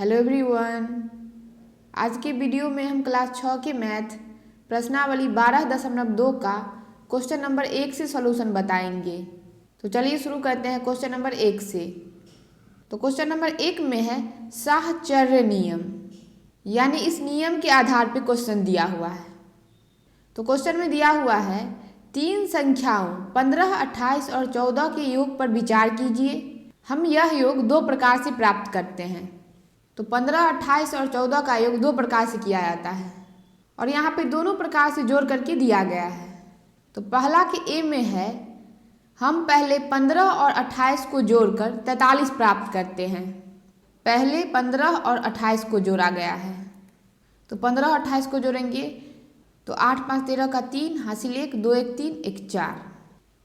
Hello everyone. आज के video में हम क्लास 6 के मैथ प्रश्नावली 12.2 का क्वेश्चन नंबर 1 से सॉल्यूशन बताएंगे। तो चलिए शुरू करते हैं क्वेश्चन नंबर 1 से। तो क्वेश्चन नंबर 1 में है साहचर्य नियम, यानी इस नियम के आधार पर क्वेश्चन दिया हुआ है। तो क्वेश्चन में दिया हुआ है तीन संख्याओं 15, 28 और 14 के योग पर विचार कीजिए। हम यह योग दो प्रकार से प्राप्त करते हैं। तो 15, 28 और 14 का योग दो प्रकार से किया जाता है और यहाँ पे दोनों प्रकार से जोड़ करके दिया गया है। तो पहला के ए में है हम पहले 15 और 28 को जोड़कर 43 प्राप्त करते हैं। पहले 15 और 28 को जोड़ा गया है। तो 15 और 28 को जोड़ेंगे तो 8, 5, 13 का 3 हासिल 1, 2, 1, 3, 1, 4।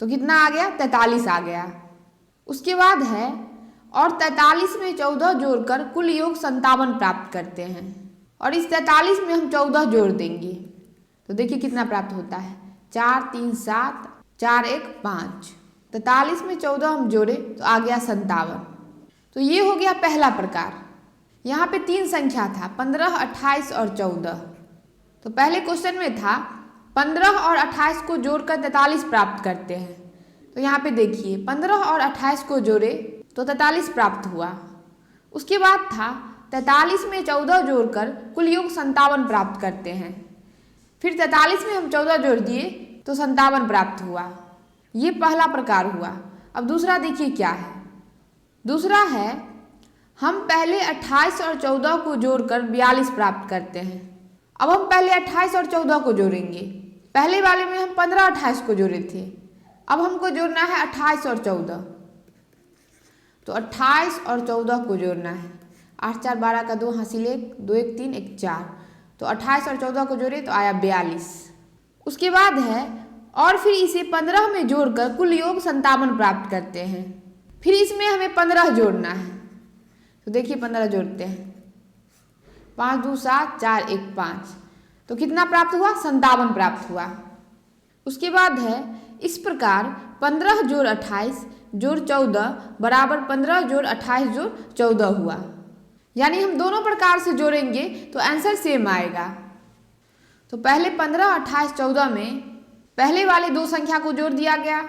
तो कितना आ गया? 43 आ गया। उसके बाद है और 43 में 14 जोड़कर कुल योग 57 प्राप्त करते हैं और इस 43 में हम 14 जोड़ देंगे। तो देखिए कितना प्राप्त होता है, 4, 3, 7, 4, 1, 5। 43 में 14 हम जोड़े तो आ गया 57। तो ये हो गया पहला प्रकार। यहाँ पे तीन संख्या था 15, 28 और 14। तो पहले क्वेश्चन में था 15 और 28 को जोड़कर 43 प्राप्त करते हैं। तो यहाँ पे देखिए 15 और 28 को जोड़े तो 43 प्राप्त हुआ। उसके बाद था 43 में 14 जोड़कर कुल योग 57 प्राप्त करते हैं। फिर 43 में हम 14 जोड़ दिए तो 57 प्राप्त हुआ। ये पहला प्रकार हुआ। अब दूसरा देखिए क्या है। दूसरा है हम पहले 28 और 14 को जोड़कर 42 प्राप्त करते हैं। अब हम पहले 28 और 14 को जोड़ेंगे। पहले वाले में हम 15, 28 को जोड़े थे। अब हमको जोड़ना है 28 और 14। तो 28 और 14 को जोड़ना है। 8, 4, 12 का 2 हासिल 1, 2, 1, 3, 1, 4। तो 28 और 14 को जोड़े तो आया 42। उसके बाद है और फिर इसे 15 में जोड़कर कुल योग 57 प्राप्त करते हैं। फिर इसमें हमें 15 जोड़ना है। तो देखिए 15 जोड़ते हैं, 5, 2, 7, 4, 1, 5। तो कितना प्राप्त हुआ? 57 प्राप्त हुआ। उसके बाद है इस प्रकार 15 जोड़ 28 जोड़ 14 बराबर 15 जोड़ 28 जोड़ 14 हुआ। यानी हम दोनों प्रकार से जोड़ेंगे तो आंसर सेम आएगा। तो पहले 15, 28, 14 में पहले वाले दो संख्या को जोड़ दिया गया,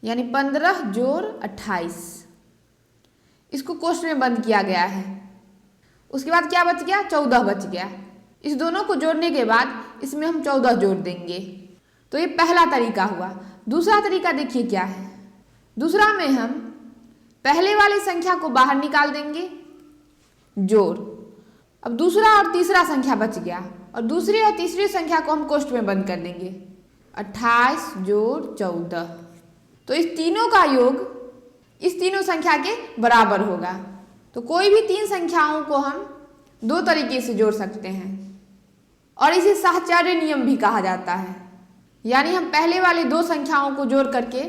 यानी 15 जोड़ 28। इसको कोष्ठ में बंद किया गया है। उसके बाद क्या बच गया? 14 बच गया। इस दोनों को जोड़ने के बाद इसमें हम 14 जोड़ देंगे। तो ये पहला तरीका हुआ। दूसरा तरीका देखिए क्या है। दूसरा में हम पहले वाली संख्या को बाहर निकाल देंगे, जोड़। अब दूसरा और तीसरा संख्या बच गया और दूसरी और तीसरी संख्या को हम कोष्ठ में बंद कर देंगे, 28 जोड़ 14। तो इस तीनों का योग इस तीनों संख्या के बराबर होगा। तो कोई भी तीन संख्याओं को हम दो तरीके से जोड़ सकते हैं और इसे साहचर्य नियम भी कहा जाता है। यानी हम पहले वाले दो संख्याओं को जोड़ करके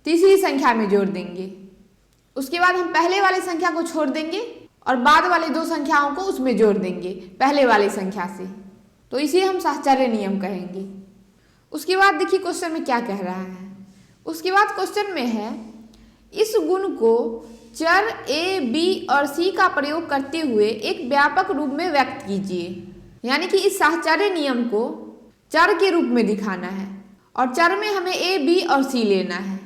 तीसरी संख्या में जोड़ देंगे। उसके बाद हम पहले वाली संख्या को छोड़ देंगे और बाद वाले दो संख्याओं को उसमें जोड़ देंगे पहले वाली संख्या से। तो इसे हम साहचर्य नियम कहेंगे। उसके बाद देखिए क्वेश्चन में क्या कह रहा है। उसके बाद क्वेश्चन में है इस गुण को चर ए, बी और सी का प्रयोग करते हुए एक व्यापक रूप में व्यक्त कीजिए। यानी कि इस साहचर्य नियम को चर के रूप में दिखाना है और चर में हमें ए, बी और सी लेना है।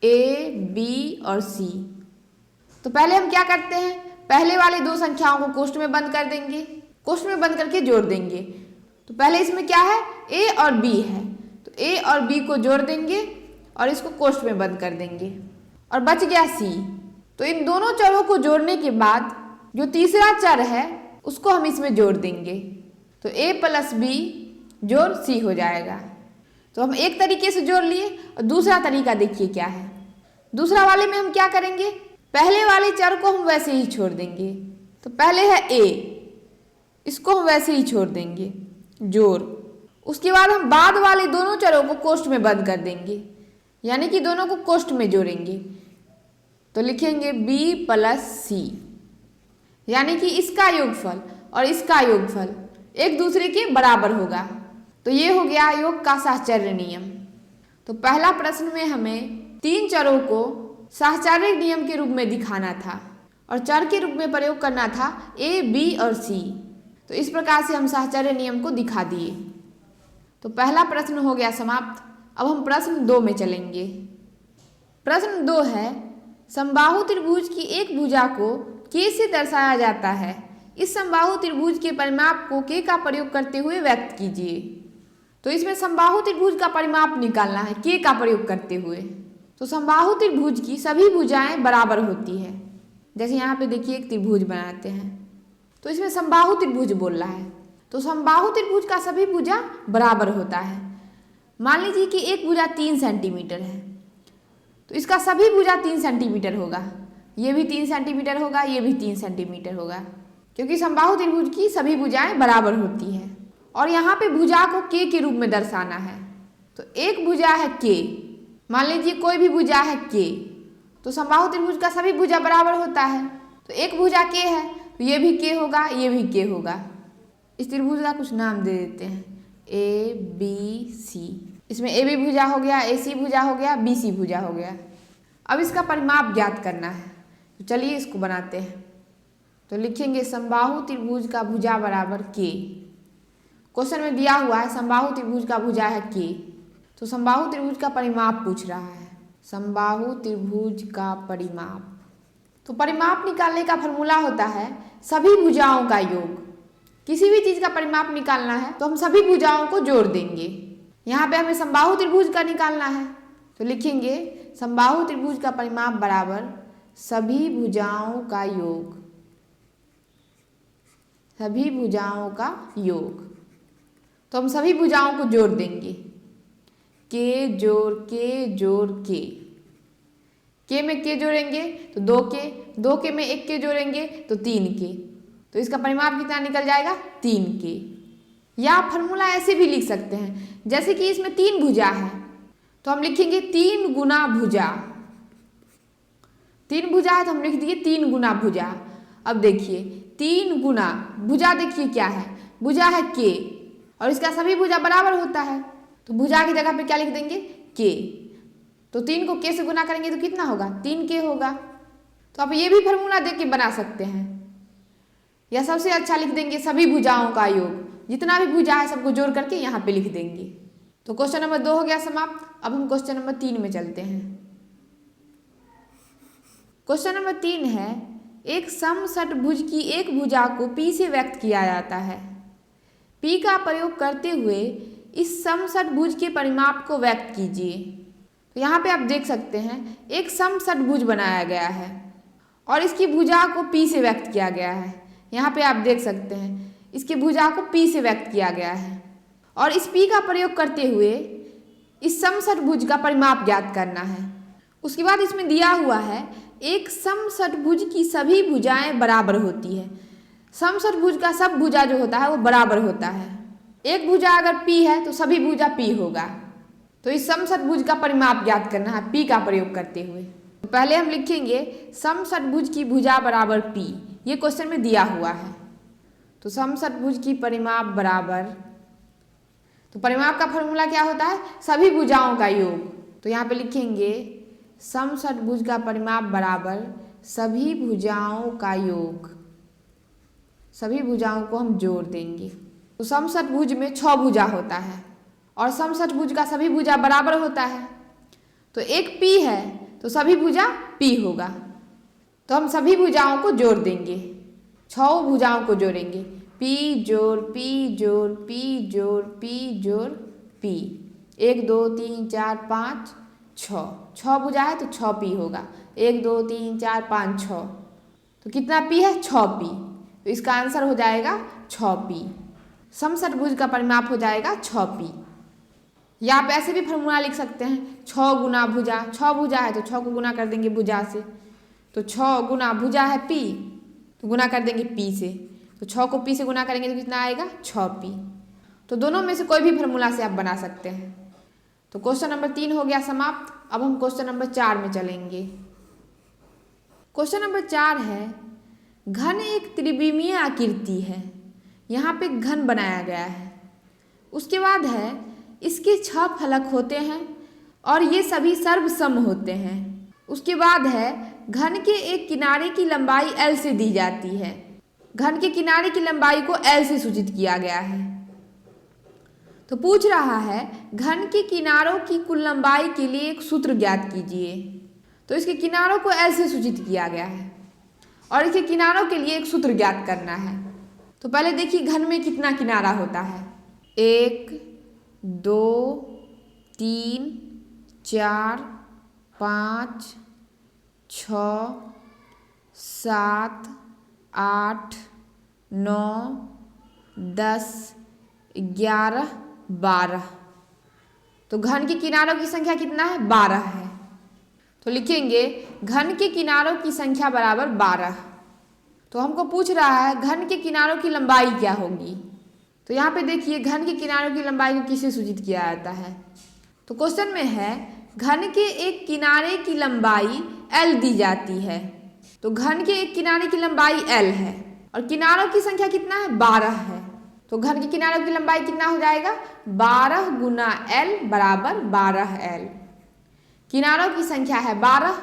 ए, बी और सी। तो पहले हम क्या करते हैं, पहले वाले दो संख्याओं को कोष्ठ में बंद कर देंगे, कोष्ठ में बंद करके जोड़ देंगे। तो पहले इसमें क्या है? ए और बी है। तो ए और बी को जोड़ देंगे और इसको कोष्ठ में बंद कर देंगे और बच गया सी। तो इन दोनों चरों को जोड़ने के बाद जो तीसरा चर है उसको हम इसमें जोड़ देंगे। तो ए प्लस बी जोड़ सी हो जाएगा। तो हम एक तरीके से जोड़ लिए और दूसरा तरीका देखिए क्या है। दूसरा वाले में हम क्या करेंगे, पहले वाले चर को हम वैसे ही छोड़ देंगे। तो पहले है ए, इसको हम वैसे ही छोड़ देंगे, जोड़। उसके बाद हम बाद वाले दोनों चरों को कोष्ठ में बंद कर देंगे, यानी कि दोनों को कोष्ठ में जोड़ेंगे। तो लिखेंगे बी प्लस सी, यानी कि इसका योगफल और इसका योगफल एक दूसरे के बराबर होगा। तो ये हो गया योग का साहचर्य नियम। तो पहला प्रश्न में हमें तीन चरों को साहचर्य नियम के रूप में दिखाना था और चर के रूप में प्रयोग करना था ए, बी और सी। तो इस प्रकार से हम साहचर्य नियम को दिखा दिए। तो पहला प्रश्न हो गया समाप्त। अब हम प्रश्न 2 में चलेंगे। प्रश्न 2 है, समबाहु त्रिभुज की एक भुजा को के से दर्शाया जाता है। इस समबाहु त्रिभुज के परिमाप को के का प्रयोग करते हुए व्यक्त कीजिए। तो इसमें समबाहु त्रिभुज का परिमाप निकालना है के का प्रयोग करते हुए। तो समबाहु त्रिभुज की सभी भुजाएं बराबर होती है। जैसे यहाँ पे देखिए एक त्रिभुज बनाते हैं, तो इसमें समबाहु त्रिभुज बोल रहा है। तो समबाहु त्रिभुज का सभी भुजा बराबर होता है। मान लीजिए कि एक भुजा 3 सेंटीमीटर है, तो इसका सभी भुजा 3 सेंटीमीटर होगा। ये भी 3 सेंटीमीटर होगा, ये भी 3 सेंटीमीटर होगा, क्योंकि समबाहु त्रिभुज की सभी भुजाएं बराबर होती है। और यहाँ पे भुजा को के रूप में दर्शाना है। तो एक भुजा है के, मान लीजिए कोई भी भुजा है के, तो समबाहु त्रिभुज का सभी भुजा बराबर होता है। तो एक भुजा के है, तो ये भी के होगा, ये भी के होगा। इस त्रिभुज का कुछ नाम दे देते हैं, ए बी सी। इसमें ए बी भुजा हो गया, ए सी भुजा हो गया, बी सी भुजा हो गया। अब इसका परिमाप ज्ञात करना है, तो चलिए इसको बनाते हैं। तो लिखेंगे समबाहु त्रिभुज का भुजा बराबर के। क्वेश्चन में दिया हुआ है समबाहु त्रिभुज का भुजा है के, तो समबाहु त्रिभुज का परिमाप पूछ रहा है। समबाहु त्रिभुज का परिमाप, तो परिमाप निकालने का फॉर्मूला होता है सभी भुजाओं का योग। किसी भी चीज का परिमाप निकालना है तो हम सभी भुजाओं को जोड़ देंगे। यहाँ पे हमें समबाहु त्रिभुज का निकालना है, तो लिखेंगे समबाहु त्रिभुज का परिमाप बराबर सभी भुजाओं का योग। सभी भुजाओं का योग, तो हम सभी भुजाओं को जोड़ देंगे। के जोड़ के जोड़ के में के जोड़ेंगे तो 2 के, 2 के में 1 के जोड़ेंगे तो 3 के। तो इसका परिमाप कितना निकल जाएगा, 3 के। या फॉर्मूला ऐसे भी लिख सकते हैं, जैसे कि इसमें 3 भुजा है, तो हम लिखेंगे 3 गुना भुजा। 3 भुजा है तो हम लिख दिए 3 गुना भुजा। अब देखिए 3 गुना भुजा, देखिए क्या है, भुजा है के, और इसका सभी भुजा बराबर होता है, तो भुजा की जगह पे क्या लिख देंगे, के। तो 3 को के से गुना करेंगे तो कितना होगा, 3 के होगा। तो आप ये भी फॉर्मूला देख के बना सकते हैं, या सबसे अच्छा लिख देंगे सभी भुजाओं का योग। जितना भी भुजा है सबको जोड़ करके यहाँ पे लिख देंगे। तो क्वेश्चन नंबर 2 हो गया समाप्त। अब हम क्वेश्चन नंबर 3 में चलते हैं। क्वेश्चन नंबर 3 है, एक समषटभुज की एक भुजा को P से व्यक्त किया जाता है। P का प्रयोग करते हुए इस समषटभुज के परिमाप को व्यक्त कीजिए। तो यहाँ पे आप देख सकते हैं एक समषटभुज बनाया गया है और इसकी भुजा को P से व्यक्त किया गया है। यहाँ पे आप देख सकते हैं इसकी भुजा को P से व्यक्त किया गया है, और इस P का प्रयोग करते हुए इस समषटभुज का परिमाप ज्ञात करना है। उसके बाद इसमें दिया हुआ है एक समषटभुज की सभी भुजाएं बराबर होती है। समषटभुज का सब भुजा जो होता है वो बराबर होता है। एक भुजा अगर P है तो सभी भुजा P होगा। तो इस समषटभुज का परिमाप ज्ञात करना है P का प्रयोग करते हुए। तो पहले हम लिखेंगे समषटभुज की भुजा बराबर P, ये क्वेश्चन में दिया हुआ है। तो समषटभुज की परिमाप बराबर, तो परिमाप का फॉर्मूला क्या होता है, सभी भुजाओं का योग। तो यहाँ पे लिखेंगे समषटभुज का परिमाप बराबर सभी भुजाओं का योग। सभी भुजाओं को हम जोड़ देंगे। तो समषटभुज में 6 भुजा होता है और समषटभुज का सभी भुजा बराबर होता है। तो एक P है तो सभी भुजा P होगा। तो हम सभी भुजाओं को जोड़ देंगे, 6 भुजाओं को जोड़ेंगे। P जोड़ P जोड़ P जोड़ P जोड़ P, 1 2 3 4 5 6 भुजा है तो 6 P होगा। 1 2 3 4 5 6, तो कितना P है, 6 P। तो इसका आंसर हो जाएगा 6 P। समषटभुज का परिमाप हो जाएगा 6 P। या आप ऐसे भी फॉर्मूला लिख सकते हैं 6 गुना भुजा। 6 भुजा है तो 6 को गुना कर देंगे भुजा से, तो 6 गुना भुजा है P, तो गुना कर देंगे P से। तो 6 को P से गुना करेंगे तो कितना आएगा, 6 P। तो दोनों में से कोई भी फॉर्मूला से आप बना सकते हैं। तो क्वेश्चन नंबर 3 हो गया समाप्त। अब हम क्वेश्चन नंबर 4 में चलेंगे। क्वेश्चन नंबर 4 है, घन एक त्रिविमीय आकृति है। यहाँ पे घन बनाया गया है। उसके बाद है इसके 6 फलक होते हैं और ये सभी सर्वसम होते हैं। उसके बाद है घन के एक किनारे की लंबाई L से दी जाती है। घन के किनारे की लंबाई को L से सूचित किया गया है। तो पूछ रहा है घन के किनारों की कुल लंबाई के लिए एक सूत्र ज्ञात कीजिए। तो इसके किनारों को L से सूचित किया गया है और इसके किनारों के लिए एक सूत्र ज्ञात करना है। तो पहले देखिए घन में कितना किनारा होता है। 1 2 3 4 5 6 7 8 9 10 11 12। तो घन के किनारों की संख्या कितना है? 12 है। तो लिखेंगे घन के किनारों की संख्या बराबर 12। तो हमको पूछ रहा है घन के किनारों की लंबाई क्या होगी। तो यहाँ पे देखिए घन के किनारों की लंबाई को किससे सूचित किया जाता है। तो क्वेश्चन में है घन के एक किनारे की लंबाई L दी जाती है। तो घन के एक किनारे की लंबाई L है और किनारों की संख्या कितना है? 12 है। तो घन के किनारों की लंबाई कितना हो जाएगा? 12 गुना L बराबर 12L। किनारों की संख्या है 12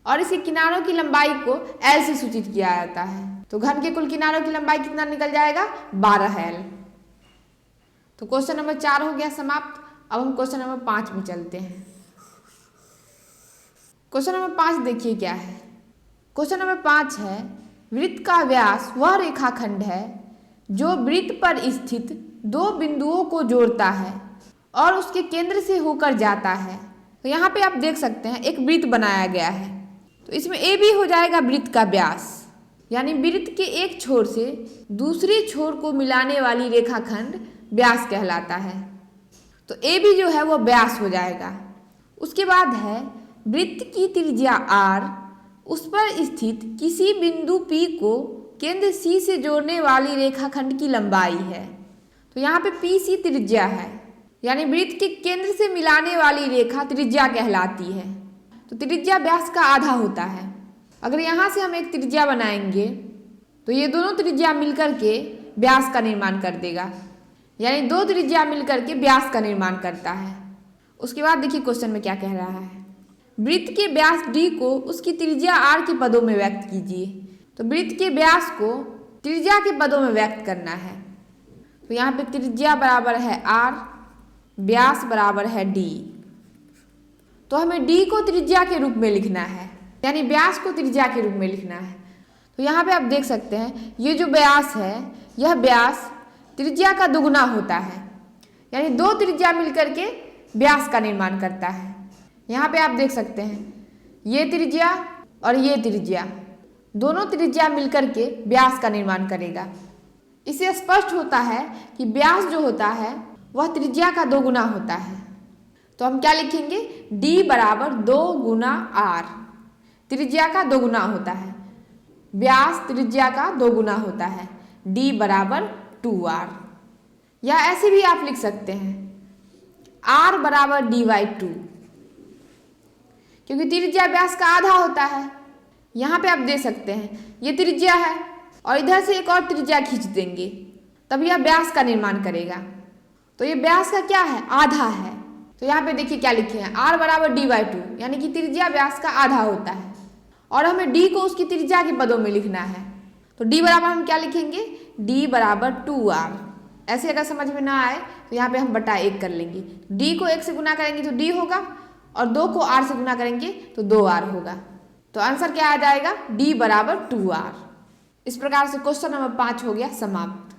और इसके किनारों की लंबाई को L से सूचित किया जाता है। तो घन के कुल किनारों की लंबाई कितना निकल जाएगा? 12L। तो क्वेश्चन नंबर 4 हो गया समाप्त। अब हम क्वेश्चन नंबर 5 में चलते हैं। क्वेश्चन नंबर 5 देखिए क्या है। क्वेश्चन नंबर 5 है वृत्त का व्यास वह रेखाखंड है जो वृत्त पर स्थित दो बिंदुओं को जोड़ता है और उसके केंद्र से होकर जाता है। तो यहाँ पे आप देख सकते हैं एक वृत्त बनाया गया है। तो इसमें ए भी हो जाएगा वृत्त का व्यास, यानी वृत्त के एक छोर से दूसरे छोर को मिलाने वाली रेखाखंड व्यास कहलाता है। तो ए भी जो है वो व्यास हो जाएगा। उसके बाद है वृत्त की त्रिज्या r उस पर स्थित किसी बिंदु P को केंद्र C से जोड़ने वाली रेखाखंड की लंबाई है। तो यहाँ पे PC त्रिज्या है, यानी वृत्त के केंद्र से मिलाने वाली रेखा त्रिज्या कहलाती है। तो त्रिज्या व्यास का आधा होता है। अगर यहाँ से हम एक त्रिज्या बनाएंगे तो ये दोनों त्रिज्या मिलकर के व्यास का निर्माण कर देगा, यानी दो त्रिज्या मिलकर के व्यास का निर्माण करता है। उसके बाद देखिए क्वेश्चन में क्या कह रहा है। वृत्त के व्यास d को उसकी त्रिज्या r के पदों में व्यक्त कीजिए। तो वृत्त के व्यास को त्रिज्या के पदों में व्यक्त करना है। तो यहाँ पे त्रिज्या बराबर है r, व्यास बराबर है d। तो हमें d को त्रिज्या के रूप में लिखना है, यानी व्यास को त्रिज्या के रूप में लिखना है। तो यहाँ पे आप देख सकते हैं ये जो व्यास है यह व्यास त्रिज्या का दुगुना होता है, यानी दो त्रिज्या मिलकर के व्यास का निर्माण करता है। यहाँ पे आप देख सकते हैं ये त्रिज्या और ये त्रिज्या, दोनों त्रिज्या मिलकर के व्यास का निर्माण करेगा। इससे स्पष्ट होता है कि व्यास जो होता है वह त्रिज्या का दोगुना होता है। तो हम क्या लिखेंगे? d बराबर 2 गुना r। त्रिज्या का दोगुना होता है, व्यास त्रिज्या का दोगुना होता है, d बराबर 2r। या ऐसे भी आप लिख सकते हैं r बराबर d/2, क्योंकि त्रिज्या व्यास का आधा होता है। यहाँ पे आप दे सकते हैं ये त्रिज्या है और इधर से एक और त्रिज्या खींच देंगे तब यह व्यास का निर्माण करेगा। तो ये व्यास का क्या है? आधा है। तो यहाँ पे देखिए क्या लिखे हैं, r बराबर d/2, यानी कि त्रिज्या व्यास का आधा होता है और हमें d को उसकी त्रिज्या के पदों में लिखना है। तो d बराबर हम क्या लिखेंगे? d बराबर 2r। ऐसे अगर समझ में ना आए तो यहाँ पे हम बटा 1 कर लेंगे। d को 1 से गुना करेंगे तो d होगा और 2 को r से गुना करेंगे तो 2r होगा। तो आंसर क्या आ जाएगा? d बराबर 2r। इस प्रकार से क्वेश्चन नंबर 5 हो गया समाप्त।